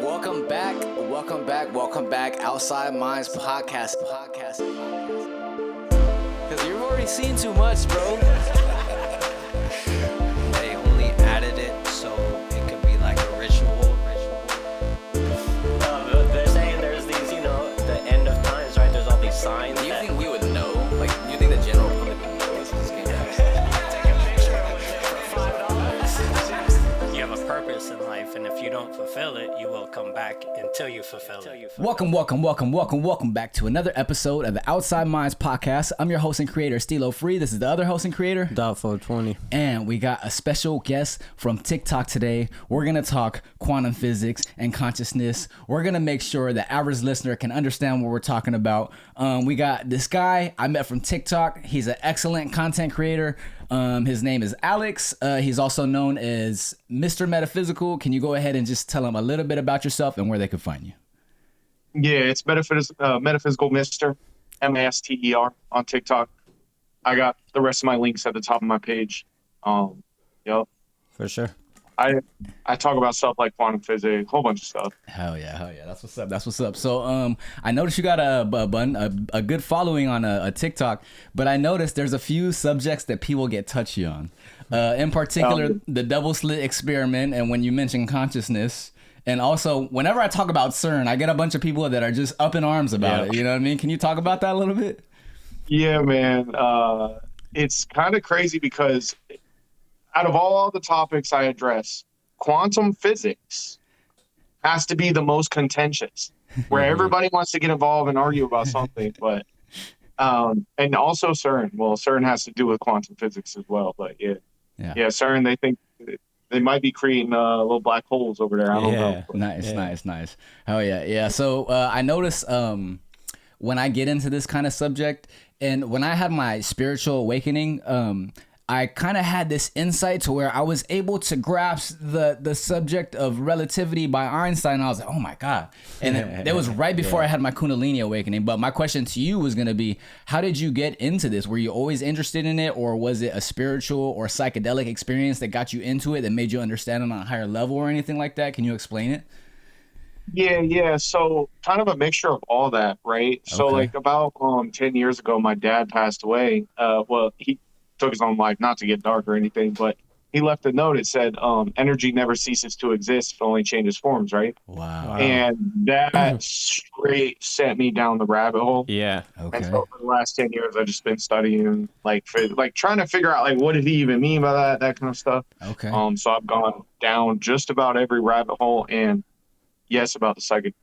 Welcome back. Outside Minds podcast. Because you've already seen too much, bro. They only added it so it could be like a ritual. They're saying there's these, the end of times, right? There's all these signs. Do you think we would know? Like, do you think the general public would know this game? Take a picture for $5. You have a purpose in life, and if you don't fulfill it, you will come back until you fulfill it. Welcome back to another episode of the Outside Minds podcast. I'm your host and creator, Stilo Free. This is the other host and creator, .420. And we got a special guest from TikTok today. We're going to talk quantum physics and consciousness. We're going to make sure the average listener can understand what we're talking about. We got this guy I met from TikTok. He's an excellent content creator. His name is Alex. He's also known as Mr. Metaphysical. Can you go ahead and just tell him a little bit about yourself and where they could find you? Yeah, it's Metaphysical Mr. Master on TikTok. I got the rest of my links at the top of my page. Yep. For sure. I talk about stuff like quantum physics, a whole bunch of stuff. Hell yeah. That's what's up. So I noticed you got a good following on a TikTok, but I noticed there's a few subjects that people get touchy on. In particular, the double slit experiment, and when you mention consciousness. And also, whenever I talk about CERN, I get a bunch of people that are just up in arms about it. You know what I mean? Can you talk about that a little bit? Yeah, man. It's kind of crazy because out of all the topics I address, quantum physics has to be the most contentious, where everybody wants to get involved and argue about something. But and also CERN. Well, CERN has to do with quantum physics as well. But yeah, CERN, they think they might be creating little black holes over there. I don't know. Nice. Oh yeah. So I notice when I get into this kind of subject, and when I had my spiritual awakening, I kind of had this insight to where I was able to grasp the subject of relativity by Einstein. I was like, oh my God. And it was right before I had my Kundalini awakening. But my question to you was going to be, how did you get into this? Were you always interested in it, or was it a spiritual or psychedelic experience that got you into it, that made you understand it on a higher level or anything like that? Can you explain it? Yeah. So kind of a mixture of all that, right? Okay. So like about 10 years ago, my dad passed away. He took his own life, not to get dark or anything, but he left a note. It said, energy never ceases to exist, it only changes forms, right? Wow. And that straight sent me down the rabbit hole. Yeah. Okay. And so for the last 10 years, I've just been studying, trying to figure out, what did he even mean by that kind of stuff. Okay. So I've gone down just about every rabbit hole, and yes, about the psychic.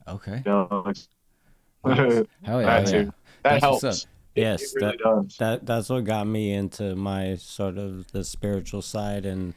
Okay. Nice. Hell yeah. That helps. Yes, really does. That's what got me into my sort of the spiritual side and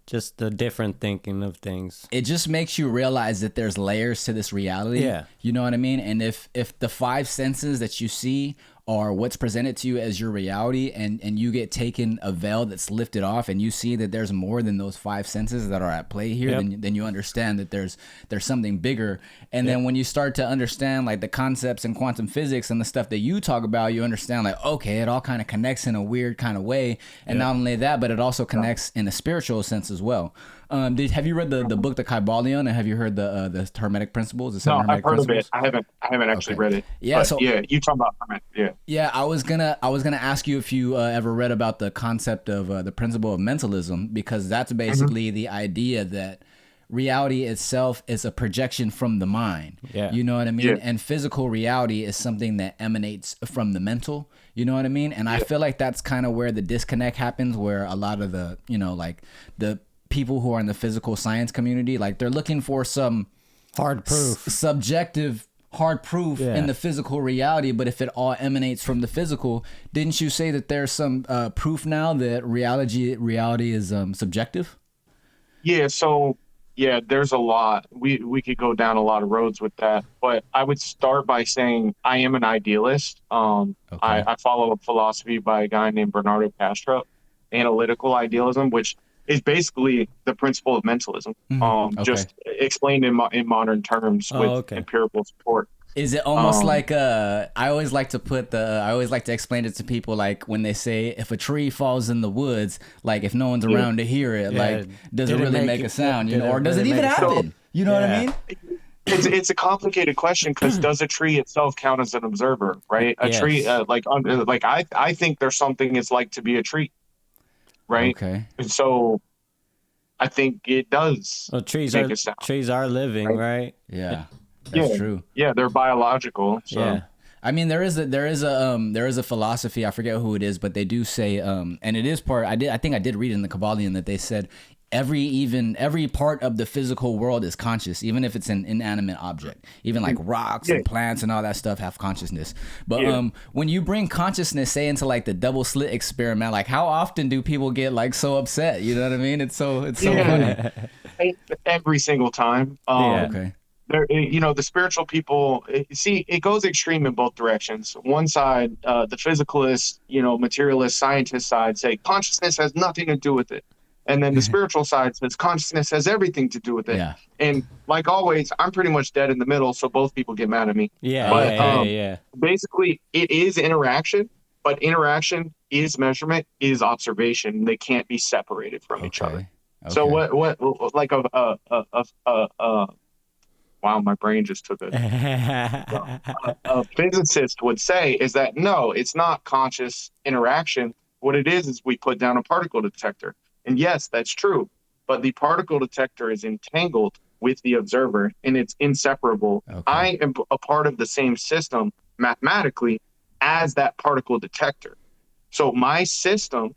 just the different thinking of things. It just makes you realize that there's layers to this reality. Yeah. You know what I mean? And if the five senses that you see are what's presented to you as your reality, and you get taken a veil that's lifted off, and you see that there's more than those five senses that are at play here, then you understand that there's something bigger. And then when you start to understand the concepts in quantum physics and the stuff that you talk about, you understand okay, it all kind of connects in a weird kind of way. And not only that, but it also connects in a spiritual sense as well. Have you read the book, The Kybalion, and have you heard the Hermetic Principles? No, I've heard of it. I haven't actually read it. Yeah, you talk about Hermetic. Yeah. Yeah, I was gonna ask you if you ever read about the concept of the principle of mentalism, because that's basically the idea that reality itself is a projection from the mind. Yeah. You know what I mean? Yeah. And physical reality is something that emanates from the mental. You know what I mean? And I feel like that's kind of where the disconnect happens, where a lot of the, the people who are in the physical science community, they're looking for some hard proof, subjective hard proof in the physical reality. But if it all emanates from the physical, didn't you say that there's some proof now that reality is subjective? Yeah. So there's a lot. We could go down a lot of roads with that, but I would start by saying I am an idealist. I follow a philosophy by a guy named Bernardo Castro, analytical idealism, which is basically the principle of mentalism, just explained in modern terms with empirical support. Is it almost I always like to explain it to people, when they say, if a tree falls in the woods, if no one's around to hear it, does it really make a sound, or does it even happen? You know what I Yeah. mean? It's a complicated question because does a tree itself count as an observer, right? A tree, Yes. I think there's something it's like to be a tree, right? Okay. And so I think it does Well, make a sound. trees are living, right? Yeah, that's true. Yeah, they're biological. So. Yeah. I mean, there is a philosophy. I forget who it is, but they do say, and it is part. I think I did read in the Kabbalion that they said every part of the physical world is conscious, even if it's an inanimate object. Even like rocks and plants and all that stuff have consciousness. But when you bring consciousness, say, into like the double slit experiment, like how often do people get like so upset? You know what I mean? It's so funny. Every single time. Yeah. Okay. The spiritual people, see, it goes extreme in both directions. One side, the physicalist, materialist, scientist side say consciousness has nothing to do with it. And then the spiritual side says consciousness has everything to do with it. Yeah. And like always, I'm pretty much dead in the middle, so both people get mad at me. Yeah. But, Yeah. basically, it is interaction, but interaction is measurement, is observation. They can't be separated from each other. Okay. So what like wow, my brain just took a physicist would say is that no, it's not conscious interaction. What it is we put down a particle detector. And yes, that's true. But the particle detector is entangled with the observer and it's inseparable. Okay. I am a part of the same system mathematically as that particle detector. So my system,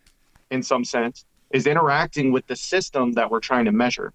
in some sense, is interacting with the system that we're trying to measure.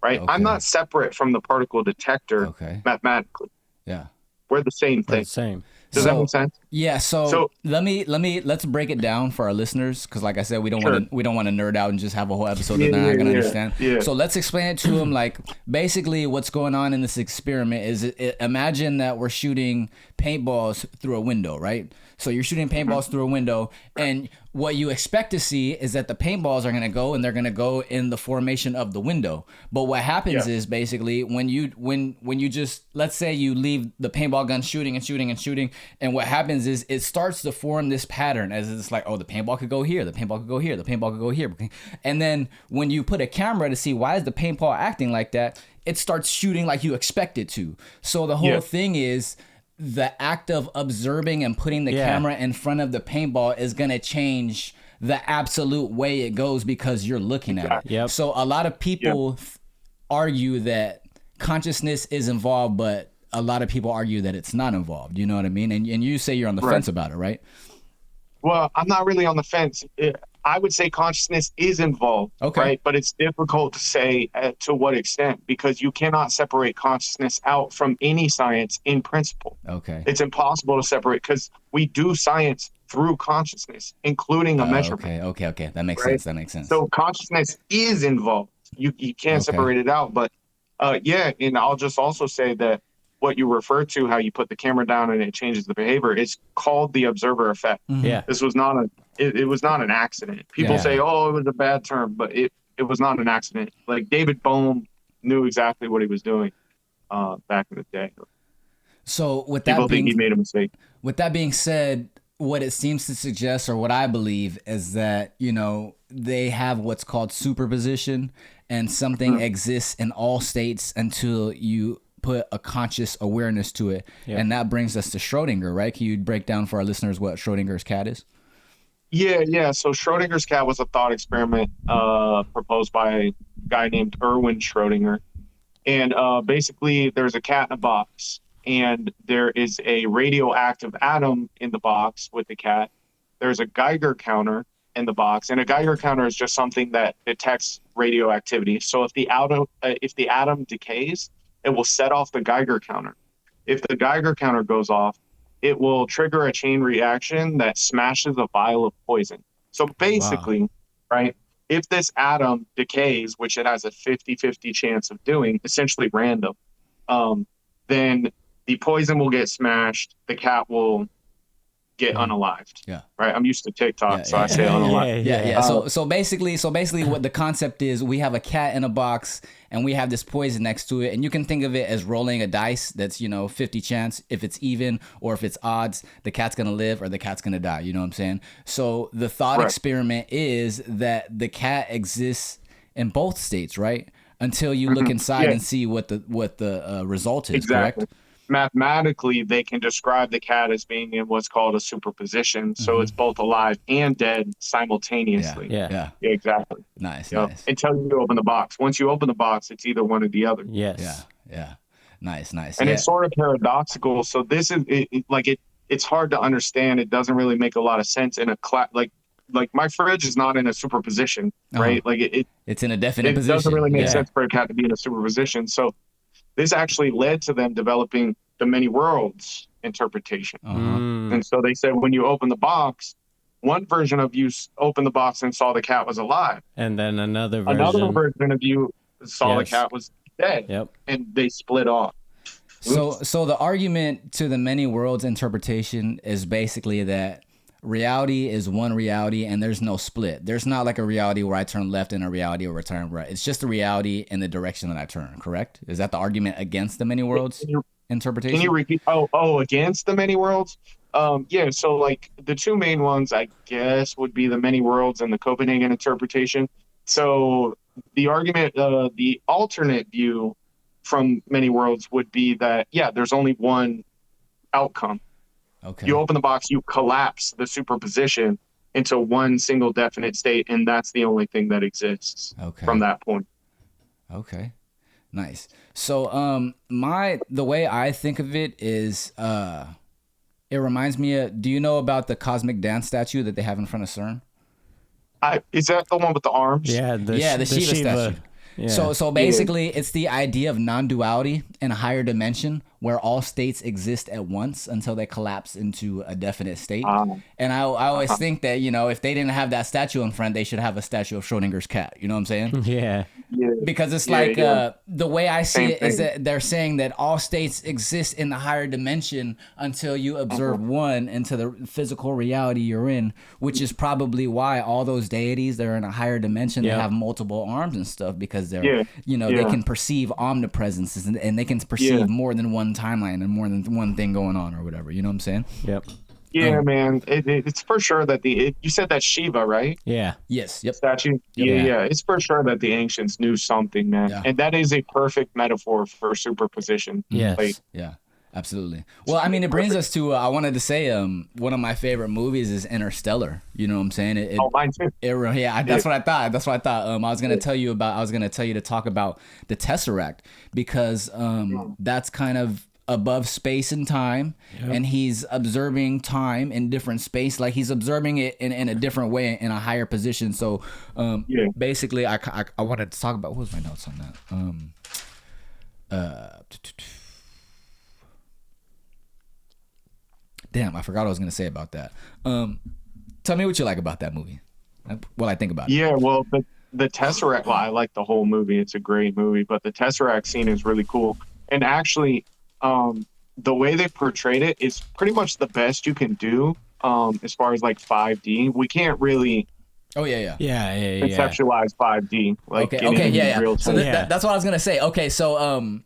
Right? Okay. I'm not separate from the particle detector mathematically. Yeah. We're the same They're thing. the same. Does that make sense? Yeah. So let's break it down for our listeners, because like I said, we don't want to nerd out and just have a whole episode that they're not gonna understand. Yeah. So let's explain it to them. Like basically, what's going on in this experiment is imagine that we're shooting paintballs through a window, right? So you're shooting paintballs through a window, and what you expect to see is that the paintballs are going to go, and they're going to go in the formation of the window. But what happens is basically when you just, let's say you leave the paintball gun shooting and shooting and shooting, and what happens is it starts to form this pattern as it's like, oh, the paintball could go here, the paintball could go here, the paintball could go here. And then when you put a camera to see why is the paintball acting like that, it starts shooting like you expect it to. So the whole thing is, the act of observing and putting the camera in front of the paintball is going to change the absolute way it goes because you're looking at it. Yep. So a lot of people argue that consciousness is involved, but a lot of people argue that it's not involved. You know what I mean? And you say you're on the fence about it, right? Well, I'm not really on the fence. I would say consciousness is involved, right? But it's difficult to say to what extent, because you cannot separate consciousness out from any science in principle. Okay. It's impossible to separate because we do science through consciousness, including a measurement. Okay. That makes sense. That makes sense. So consciousness is involved. You can't separate it out. But and I'll just also say that what you refer to, how you put the camera down and it changes the behavior, it's called the observer effect. Yeah. This was not it was not an accident. People say, oh, it was a bad term, but it was not an accident. Like David Bohm knew exactly what he was doing back in the day. So with People that think he made a mistake. With that being said, what it seems to suggest, or what I believe, is that, they have what's called superposition, and something exists in all states until you put a conscious awareness to it. And that brings us to Schrodinger, right? Can you break down for our listeners what Schrodinger's cat is? Yeah. So Schrodinger's cat was a thought experiment proposed by a guy named Erwin Schrodinger. And basically, there's a cat in a box, and there is a radioactive atom in the box with the cat. There's a Geiger counter in the box, and a Geiger counter is just something that detects radioactivity. So if the atom decays, it will set off the Geiger counter. If the Geiger counter goes off, it will trigger a chain reaction that smashes a vial of poison. So basically, right, if this atom decays, which it has a 50-50 chance of doing, essentially random, then the poison will get smashed, the cat will get unalived. Yeah. Right. I'm used to TikTok, so I say unalived. Yeah. So basically what the concept is, we have a cat in a box and we have this poison next to it, and you can think of it as rolling a dice that's 50 chance. If it's even or if it's odds, the cat's gonna live or the cat's gonna die. You know what I'm saying? So the thought experiment is that the cat exists in both states, right? until you look inside Yeah. and see what the result is. Exactly. Correct? Mathematically, they can describe the cat as being in what's called a superposition. So it's both alive and dead simultaneously. Yeah. Yeah, exactly. Nice. You know, Nice. until you open the box. Once you open the box, it's either one or the other. Yes. Yeah. Yeah. Nice. Nice. And Yeah. it's sort of paradoxical. So this is it's hard to understand. It doesn't really make a lot of sense in a like my fridge is not in a superposition, right? Like It's in a definite it position. doesn't really make Yeah. sense for a cat to be in a superposition. So this actually led to them developing the many worlds interpretation. And so they said when you open the box, one version of you opened the box and saw the cat was alive. And then another version. Another version of you saw the Yes. cat was dead. Yep. And they split off. So the argument to the many worlds interpretation is basically that reality is one reality and there's no split. There's not like a reality where I turn left and a reality where I turn right. It's just a reality in the direction that I turn, correct? Is that the argument against the many worlds interpretation? Can you repeat? Against the many worlds? Yeah, so like the two main ones, I guess, would be the many worlds and the Copenhagen interpretation. So the argument, the alternate view from many worlds would be that, yeah, there's only one outcome. Okay. You open the box, you collapse the superposition into one single definite state, and that's the only thing that exists from that point. Okay. Nice. So the way I think of it is it reminds me of, do you know about the cosmic dance statue that they have in front of CERN? Is that the one with the arms? Yeah, the Shiva statue. Yeah. So basically, it's the idea of non-duality in a higher dimension where all states exist at once until they collapse into a definite state. And I always think that, you know, if they didn't have that statue in front, they should have a statue of Schrodinger's cat. You know what I'm saying? Yeah. Because it's the way I see it is that they're saying that all states exist in the higher dimension until you observe one into the physical reality you're in, which is probably why all those deities that are in a higher dimension, they have multiple arms and stuff because they're, they can perceive omnipresence and they can perceive more than one timeline and more than one thing going on or whatever. You know what I'm saying? Yep. Yeah, man. It's for sure that you said that Shiva, right? Yeah. Yes. Yep. Statue. Yeah. It's for sure that the ancients knew something, man. Yeah. And that is a perfect metaphor for superposition. Yes. Like, Yeah. Absolutely. Well, I mean, it brings us to I wanted to say one of my favorite movies is Interstellar. You know what I'm saying? mine too. That's what I thought. That's what I thought. I was gonna tell you to talk about the Tesseract because that's kind of above space and time, and he's observing time in different space, like he's observing it in a different way in a higher position. So basically, I wanted to talk about, what was my notes on that? Damn, I forgot what I was gonna say about that. Tell me what you like about that movie. What I think about it. Yeah, well, the Tesseract. Well, I like the whole movie. It's a great movie, but the Tesseract scene is really cool. And actually, the way they portrayed it is pretty much the best you can do. As far as like 5D, we can't really conceptualize 5D. Like real So time. that's what I was gonna say. Okay, so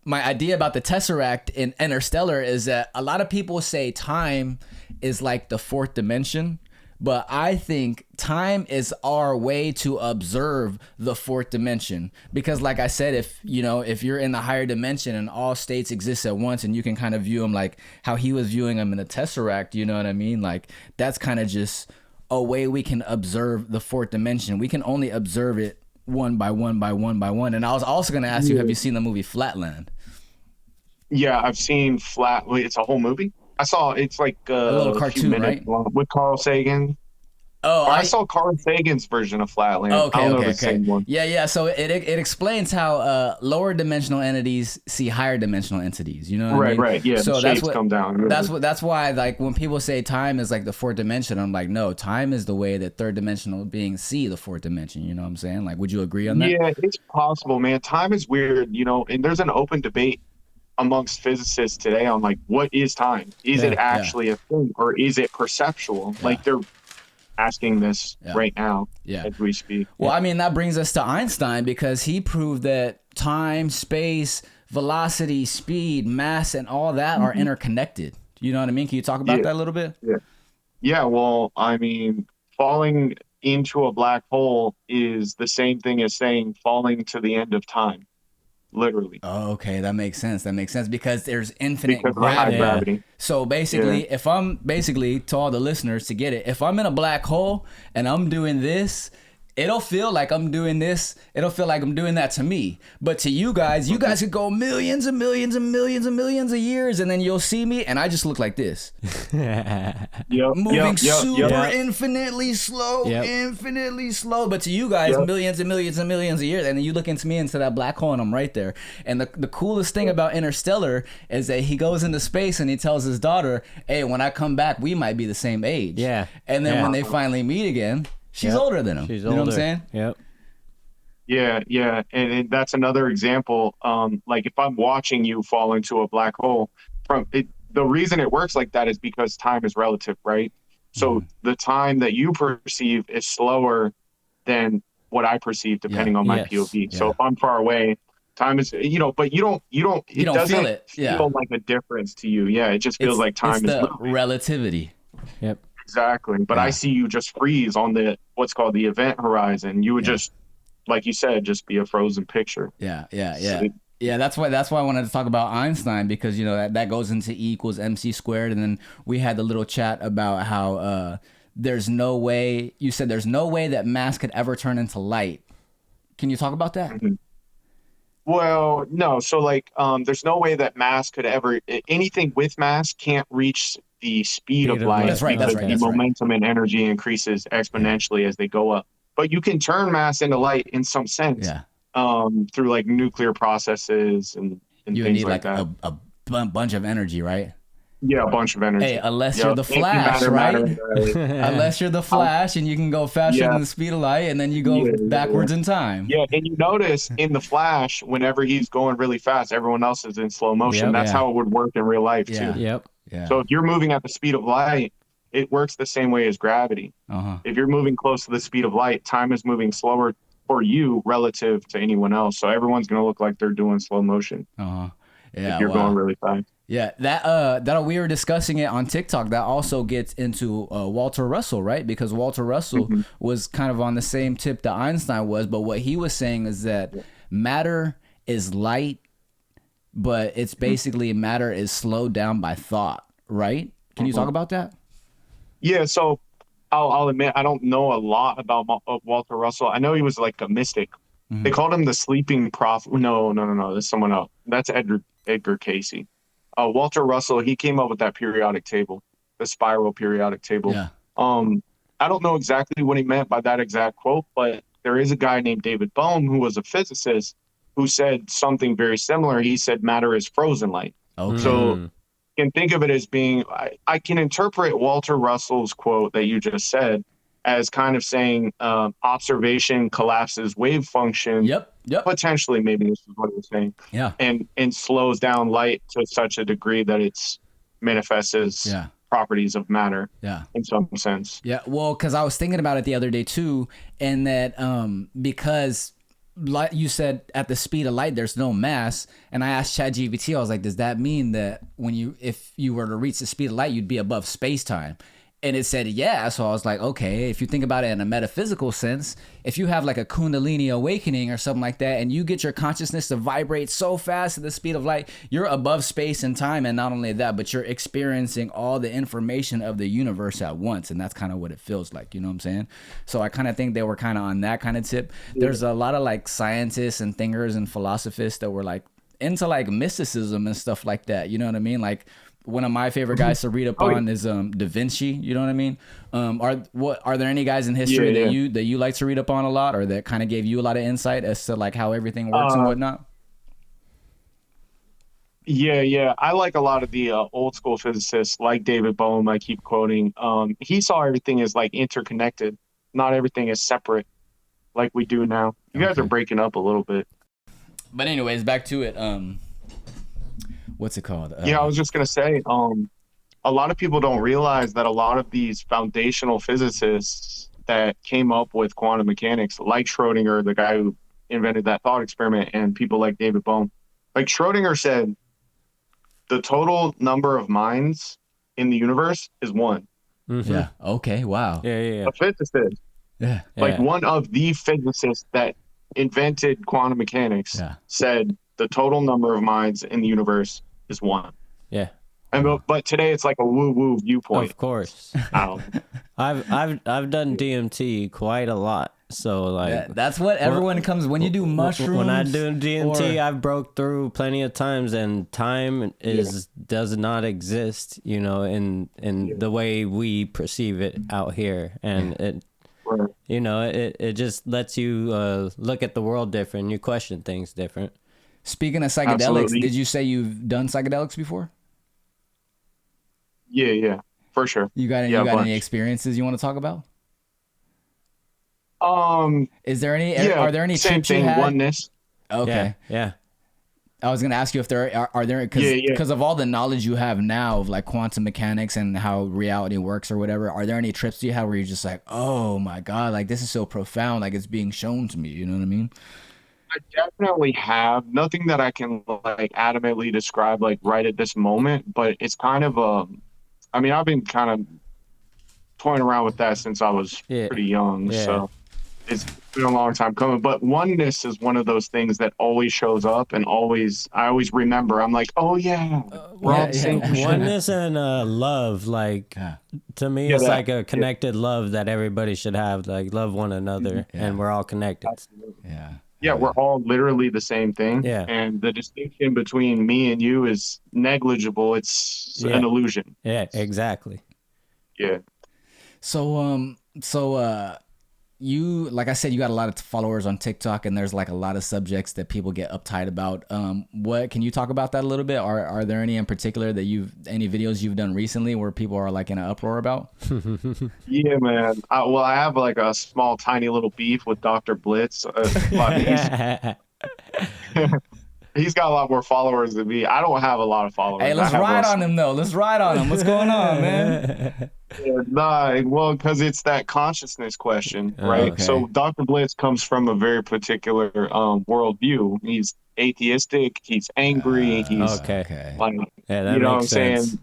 my idea about the Tesseract in Interstellar is that a lot of people say time is like the fourth dimension, but I think time is our way to observe the fourth dimension. Because like I said, if you're in the higher dimension and all states exist at once and you can kind of view them like how he was viewing them in the Tesseract, you know what I mean? Like that's kind of just a way we can observe the fourth dimension. We can only observe it one by one by one by one. And I was also going to ask you, have you seen the movie Flatland? Yeah, I've seen Wait, it's a whole movie? I saw it's like a little cartoon, right? With Carl Sagan. Oh, I saw Carl Sagan's version of Flatland. Okay. Yeah. So it explains how lower dimensional entities see higher dimensional entities. You know what I mean? Right. Yeah. So the shapes come down. That's why like when people say time is like the fourth dimension, I'm like, no, time is the way that third dimensional beings see the fourth dimension. You know what I'm saying? Like, would you agree on that? Yeah, it's possible, man. Time is weird, and there's an open debate amongst physicists today on like what is time? Is it actually a thing or is it perceptual? Like they're asking this right now as we speak. Well, I mean, that brings us to Einstein because he proved that time, space, velocity, speed, mass, and all that are interconnected. You know what I mean? Can you talk about that a little bit? Yeah. Well, I mean, falling into a black hole is the same thing as saying falling to the end of time, literally, Oh, okay, that makes sense. That makes sense because there's infinite because of the high gravity. gravity. So basically, if I'm basically to all the listeners to get it, if I'm in a black hole and I'm doing this, it'll feel like I'm doing this. It'll feel like I'm doing that to me. But to you guys could go millions and millions and millions and millions of years, and then you'll see me, and I just look like this, moving super infinitely slow, infinitely slow. But to you guys, millions and millions and millions of years, and then you look into me into that black hole, and I'm right there. And the coolest thing about Interstellar is that he goes into space and he tells his daughter, "Hey, when I come back, we might be the same age." Yeah. And then when they finally meet again, she's older than him. She's you older. know what I'm saying? Yep. Yeah. And that's another example. Like if I'm watching you fall into a black hole, the reason it works like that is because time is relative, right? So the time that you perceive is slower than what I perceive depending on my POV. So if I'm far away, time is, but you don't doesn't feel it. feel like a difference to you. Yeah. It just feels like time it's is the moving. relativity. Yep. Exactly. But I see you just freeze on what's called the event horizon. You would just, like you said, just be a frozen picture. Yeah. So That's why I wanted to talk about Einstein, because that goes into E equals MC squared, and then we had the little chat about how there's no way that mass could ever turn into light. Can you talk about that? Mm-hmm. Well, no. So there's no way that mass could ever, anything with mass can't reach the speed of light. That's right. The momentum and energy increases exponentially as they go up. But you can turn mass into light in some sense. Yeah. Through like nuclear processes and you things need like that. a bunch of energy, right? Yeah, a bunch of energy. Hey, unless you're the Flash, right? Unless you're the Flash and you can go faster than the speed of light, and then you go backwards in time. Yeah, and you notice in the Flash, whenever he's going really fast, everyone else is in slow motion. That's how it would work in real life too. Yep. Yeah. So if you're moving at the speed of light, it works the same way as gravity. If you're moving close to the speed of light, time is moving slower for you relative to anyone else. So everyone's going to look like they're doing slow motion. Yeah. If you're going really fast. Yeah, that we were discussing it on TikTok. That also gets into Walter Russell, right? Because Walter Russell was kind of on the same tip that Einstein was, but what he was saying is that matter is light, but it's basically matter is slowed down by thought, right? Can you talk about that? Yeah, so I'll admit I don't know a lot about Walter Russell. I know he was like a mystic. They called him the sleeping prophet. No, that's someone else. That's Edgar Casey. Walter Russell, he came up with that periodic table, the spiral periodic table. Yeah. I don't know exactly what he meant by that exact quote, but there is a guy named David Bohm who was a physicist who said something very similar. He said matter is frozen light. Okay. So you can think of it as being, I can interpret Walter Russell's quote that you just said as kind of saying observation collapses wave function. Yep. Potentially, maybe this is what he was saying. Yeah. And slows down light to such a degree that it's manifests as properties of matter. Yeah. In some sense. Yeah. Well, because I was thinking about it the other day too, and that because like you said, at the speed of light, there's no mass. And I asked ChatGPT, I was like, does that mean that if you were to reach the speed of light, you'd be above space time? And it said, yeah. So I was like, okay, if you think about it in a metaphysical sense, if you have like a Kundalini awakening or something like that, and you get your consciousness to vibrate so fast at the speed of light, you're above space and time. And not only that, but you're experiencing all the information of the universe at once. And that's kind of what it feels like. You know what I'm saying? So I kind of think they were kind of on that kind of tip. There's a lot of like scientists and thinkers and philosophists that were like into like mysticism and stuff like that. You know what I mean? Like, one of my favorite guys to read up on is Da Vinci. You know what I mean? Are there any guys in history that you like to read up on a lot, or that kind of gave you a lot of insight as to like how everything works and whatnot? Yeah. I like a lot of the old school physicists, like David Bohm. I keep quoting. He saw everything as like interconnected, not everything as separate, like we do now. You guys are breaking up a little bit. But anyways, back to it. What's it called? I was just going to say, a lot of people don't realize that a lot of these foundational physicists that came up with quantum mechanics, like Schrodinger, the guy who invented that thought experiment, and people like David Bohm, like Schrodinger said, the total number of minds in the universe is one. Yeah. Okay. Wow. Yeah. A physicist Yeah. Like one of the physicists that invented quantum mechanics Yeah. said the total number of minds in the universe is one. Yeah. And but today it's like a woo-woo viewpoint. Of course. I don't know. I've done DMT quite a lot. So like That's what everyone comes when you do mushrooms. When I do DMT, I've broke through plenty of times, and time does not exist, you know, in the way we perceive it out here, and it, you know, it just lets you look at the world different. You question things different. Speaking of psychedelics, Absolutely. did you say you've done psychedelics before? Yeah, for sure. You got any experiences you want to talk about? Is there any? Are there any same trips you thing, had? oneness. Okay. Yeah. I was gonna ask you if there are there because of all the knowledge you have now of like quantum mechanics and how reality works or whatever. Are there any trips you have where you're just like, oh my god, like this is so profound, like it's being shown to me. You know what I mean? I definitely have nothing that I can like adamantly describe like right at this moment, but it's kind of I mean, I've been kind of toying around with that since I was pretty young, so it's been a long time coming. But oneness is one of those things that always shows up, and I always remember. I'm like, oh yeah, we're all the same. Oneness and love, like to me, it's like a connected love that everybody should have. Like love one another, and we're all connected. Absolutely. Yeah, we're all literally the same thing. Yeah. And the distinction between me and you is negligible. It's an illusion. Yeah, exactly. Yeah. So you, like I said, you got a lot of followers on TikTok, and there's like a lot of subjects that people get uptight about. What can you talk about that a little bit? Are there any in particular that any videos you've done recently where people are like in an uproar about? Yeah, man. I have like a small, tiny little beef with Dr. Blitz. He's got a lot more followers than me. I don't have a lot of followers. Hey, let's ride on him though. Let's ride on him. What's going on, man? Well, because it's that consciousness question, right? Okay. So Dr. Blitz comes from a very particular worldview. He's atheistic. He's angry. He's okay. like, That you know what I'm makes sense. saying?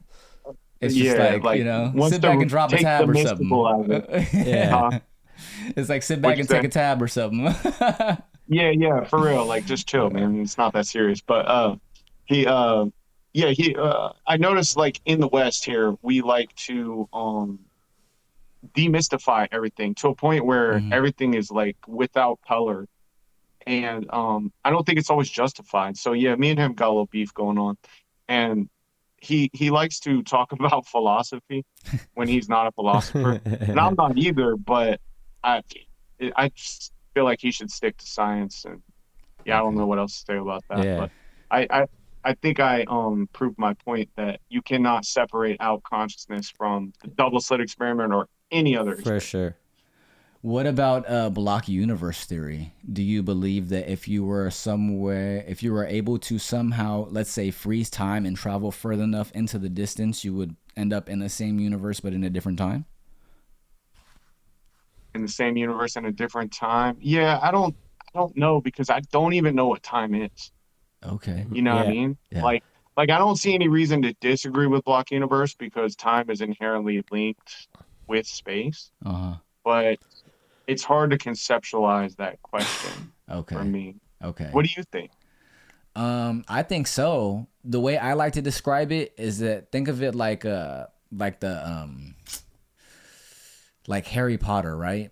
It's just like, you know, wants sit back to and drop a take tab the or mystical something. out of it. Yeah. It's like sit back What'd and you take say? a tab or something. Yeah, for real. Like, just chill, man. It's not that serious. But I noticed like in the West here, we like to demystify everything to a point where everything is like without color, and I don't think it's always justified. So yeah, me and him got a little beef going on, and he likes to talk about philosophy when he's not a philosopher, and I'm not either. But I just feel like he should stick to science, and I don't know what else to say about that. Yeah. But I think I proved my point that you cannot separate out consciousness from the double slit experiment or any other experiment. For sure. What about block universe theory? Do you believe that if you were able to somehow, let's say, freeze time and travel further enough into the distance, you would end up in the same universe but in a different time? In the same universe in a different time? Yeah, I don't know, because I don't even know what time is. Okay. You know what I mean? Yeah. Like I don't see any reason to disagree with block universe, because time is inherently linked with space. But it's hard to conceptualize that question for me. Okay. What do you think? I think so. The way I like to describe it is that think of it like Harry Potter, right?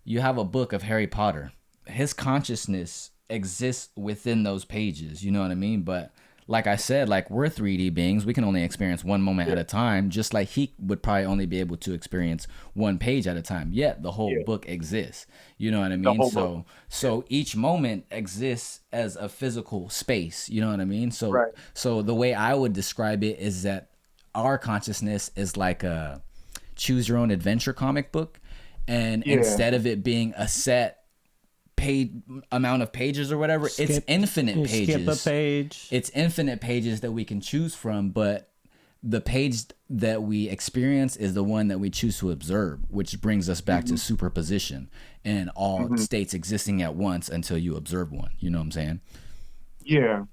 You have a book of Harry Potter. His consciousness exists within those pages, you know what I mean? But like I said, like we're 3D beings, we can only experience one moment at a time, just like he would probably only be able to experience one page at a time. Yet the whole book exists. You know what I mean? So each moment exists as a physical space, you know what I mean? So the way I would describe it is that our consciousness is like a choose your own adventure comic book, and instead of it being a set paid amount of pages or whatever, it's infinite pages. Skip a page. It's infinite pages that we can choose from, but the page that we experience is the one that we choose to observe, which brings us back to superposition and all states existing at once until you observe one. You know what I'm saying? Yeah,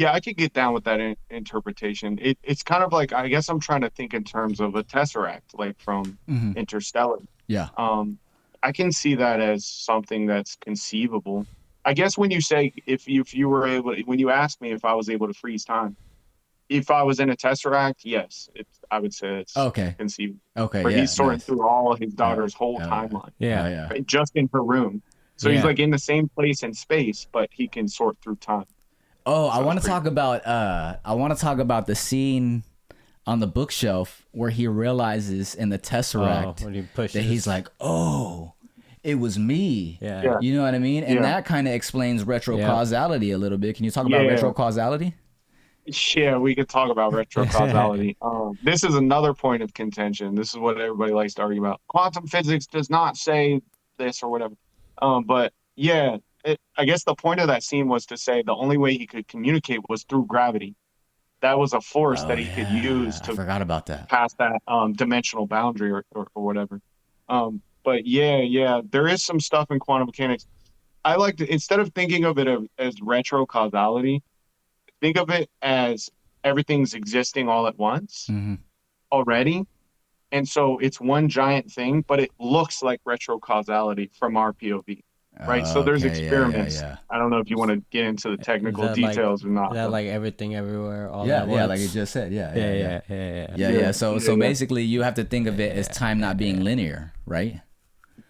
I could get down with that interpretation. It's kind of like, I guess I'm trying to think in terms of a tesseract, like from Interstellar. Yeah. I can see that as something that's conceivable. I guess when you say if you were able, when you asked me if I was able to freeze time, if I was in a Tesseract, yes, I would say it's Okay. conceivable. Okay. Where Yeah. he's sorting Nice. through all of his daughter's whole Oh, timeline, Yeah. Oh, yeah. right? Just in her room. So he's Yeah. like in the same place in space, but he can sort through time. Oh, I So want it's to pretty talk about the scene on the bookshelf where he realizes in the Tesseract when he pushes. that he's like, "Oh, it was me." Yeah. Yeah. You know what I mean? And Yeah. that kind of explains retrocausality a little bit. Can you talk about Yeah. retrocausality? Yeah, we could talk about retrocausality. This is another point of contention. This is what everybody likes to argue about. Quantum physics does not say this or whatever. But yeah, I guess the point of that scene was to say the only way he could communicate was through gravity. That was a force that he could use I to forgot about that. pass that dimensional boundary or whatever. But yeah, there is some stuff in quantum mechanics. I like to, instead of thinking of it as retrocausality, think of it as everything's existing all at once Mm-hmm. already. And so it's one giant thing, but it looks like retrocausality from our POV. Right. So there's Okay, experiments. Yeah. I don't know if you want to get into the technical details or not. Is that but- like everything everywhere all Yeah, at yeah, once? like you just said. Yeah. Yeah. So Yeah. basically, you have to think of it as time not being linear, right?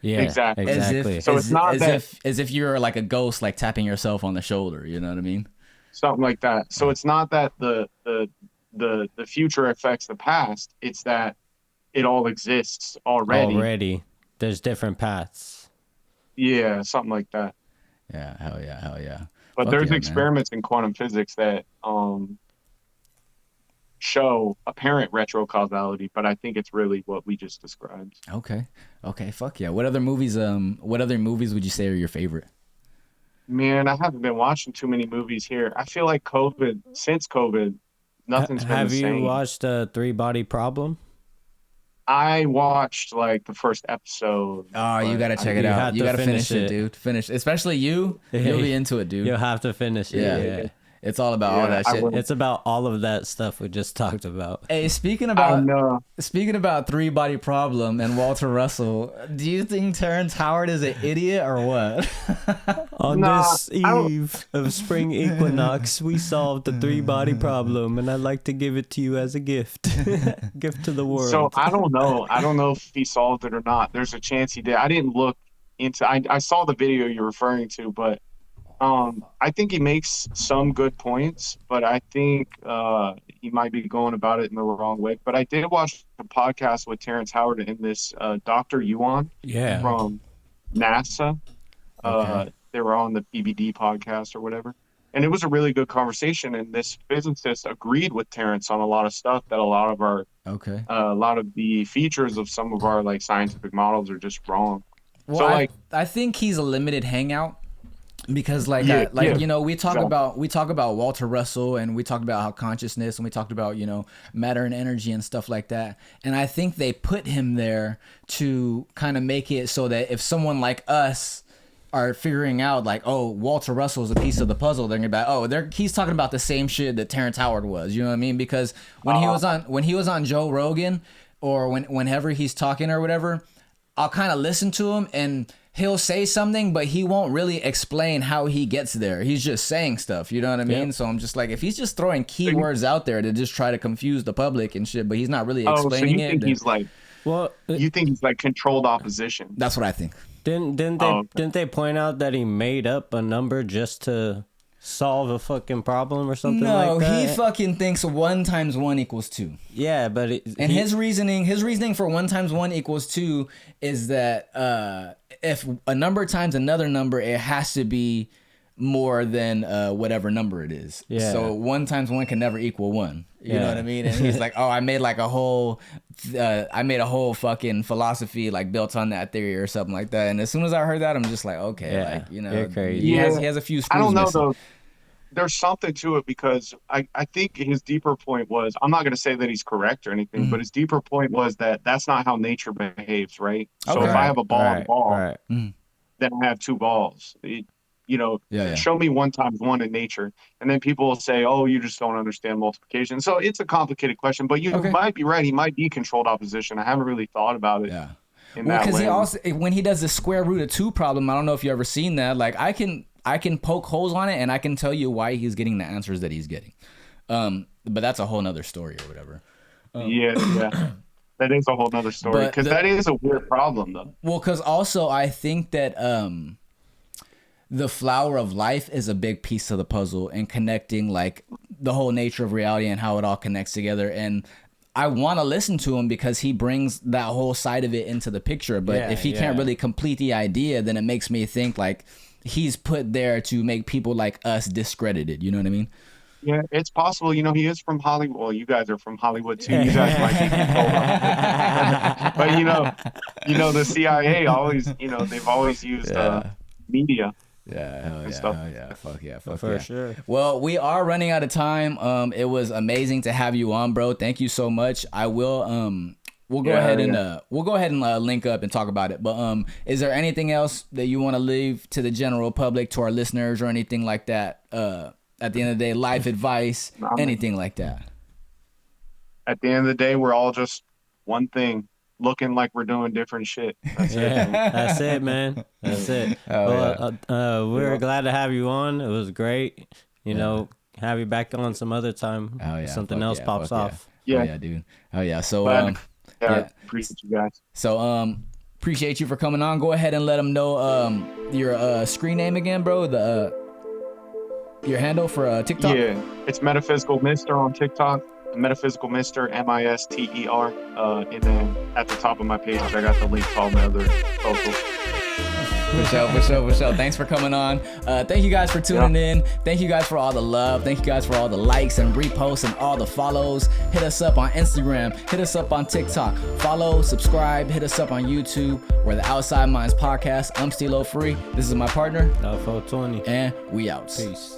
Yeah, Exactly. exactly. So it's not that- as if you're like a ghost, like tapping yourself on the shoulder. You know what I mean? Something like that. So it's not that the future affects the past. It's that it all exists already. Already, there's different paths. Yeah, something like that. Yeah, hell yeah. But Fuck there's yeah, man. experiments in quantum physics that show apparent retrocausality, but I think it's really what we just described. Okay, fuck yeah. What other movies? Would you say are your favorite? Man, I haven't been watching too many movies here. I feel like since COVID, nothing's been Have the you same. watched Three Body Problem? I watched like the first episode. Oh, you but gotta check you it out. have You to gotta finish finish it, it. dude. Finish, especially you. You'll be into it, dude. You'll have to finish it. Yeah. Yeah. It's all about all Yeah, that I shit. will. It's about all of that stuff we just talked about. Hey, speaking I about know. Three Body Problem and Walter Russell, do you think Terrence Howard is an idiot or what? On Nah, this eve of spring equinox, we solved the three body problem, and I'd like to give it to you as a gift. Gift to the world. So I don't know. I don't know if he solved it or not. There's a chance he did. I didn't look into. I saw the video you're referring to, but I think he makes some good points. But I think he might be going about it in the wrong way. But I did watch a podcast with Terrence Howard and this Dr. Yuan Yeah. from NASA. Okay. They were on the PBD podcast or whatever. And it was a really good conversation. And this physicist agreed with Terrence on a lot of stuff that a lot of the features of some of our like scientific models are just wrong. Well, So, like- I think he's a limited hangout because Yeah, you know, we talk exactly. about Walter Russell and we talked about how consciousness and we talked about, you know, matter and energy and stuff like that. And I think they put him there to kind of make it so that if someone like us are figuring out like, oh, Walter Russell is a piece of the puzzle, they're gonna be like, oh, he's talking about the same shit that Terrence Howard was. You know what I mean? Because when he was on Joe Rogan or whenever he's talking or whatever, I'll kind of listen to him and he'll say something, but he won't really explain how he gets there. He's just saying stuff. You know what I mean? Yep. So I'm just like, if he's just throwing keywords out there to just try to confuse the public and shit, but he's not really So explaining you it. think then- he's like Well, controlled opposition? That's what I think. didn't they point out that he made up a number just to solve a fucking problem or something No, like that? he fucking thinks 1 × 1 = 2. Yeah, but And his reasoning for 1 × 1 = 2 is that if a number times another number, it has to be more than whatever number it is. Yeah. So 1 × 1 can never equal 1. You know Yeah. what I mean? And he's like, oh, I made a whole fucking philosophy like built on that theory or something like that. And as soon as I heard that, I'm just like, okay, Yeah, like, you know, you're crazy. he Yeah. has a few screws I don't know missing. though. There's something to it because I think his deeper point was, I'm not going to say that he's correct or anything, but his deeper point was that that's not how nature behaves, right? So Okay. if I have a ball and a ball, right. then I have 2 balls. Yeah. Show me 1 × 1 in nature. And then people will say, oh, you just don't understand multiplication. So it's a complicated question, but you Okay. might be right. He might be controlled opposition. I haven't really thought about it. Yeah. in Well, that because he lens. also, when he does the square root of 2 problem, I don't know if you ever seen that. Like I can poke holes on it and I can tell you why he's getting the answers that he's getting. But that's a whole nother story or whatever. Yeah. That is a whole nother story, because that is a weird problem, though. Well, because also I think that the flower of life is a big piece of the puzzle and connecting like the whole nature of reality and how it all connects together. And I want to listen to him because he brings that whole side of it into the picture. But if he can't really complete the idea, then it makes me think like he's put there to make people like us discredited. You know what I mean? Yeah, it's possible. You know, he is from Hollywood. Well, you guys are from Hollywood too. You guys might be controlled. But you know, the CIA always, they've always used media. Yeah, hell yeah, stuff. hell yeah, fuck yeah, fuck For yeah. sure. Well, we are running out of time. It was amazing to have you on, bro. Thank you so much. I will we'll go ahead and link up and talk about it. But is there anything else that you want to leave to the general public, to our listeners, or anything like that? At the end of the day, life advice, anything like that. At the end of the day, we're all just one thing, looking like we're doing different shit. That's it. That's it, man. That's it. We're glad to have you on. It was great. You know, have you back on some other time. Something else pops off. Yeah. Oh, yeah, dude. Oh yeah. So appreciate you guys. So appreciate you for coming on. Go ahead and let them know your screen name again, bro. Your handle for TikTok. Yeah, it's Metaphysical Mister on TikTok. Metaphysical Mister, MISTER. And then at the top of my page, I got the link to all my other socials. For sure. Thanks for coming on. Thank you guys for tuning in. Thank you guys for all the love. Thank you guys for all the likes and reposts and all the follows. Hit us up on Instagram. Hit us up on TikTok. Follow, subscribe. Hit us up on YouTube. We're the Outside Minds Podcast. I'm Stilo Free. This is my partner. 420. And we out. Peace.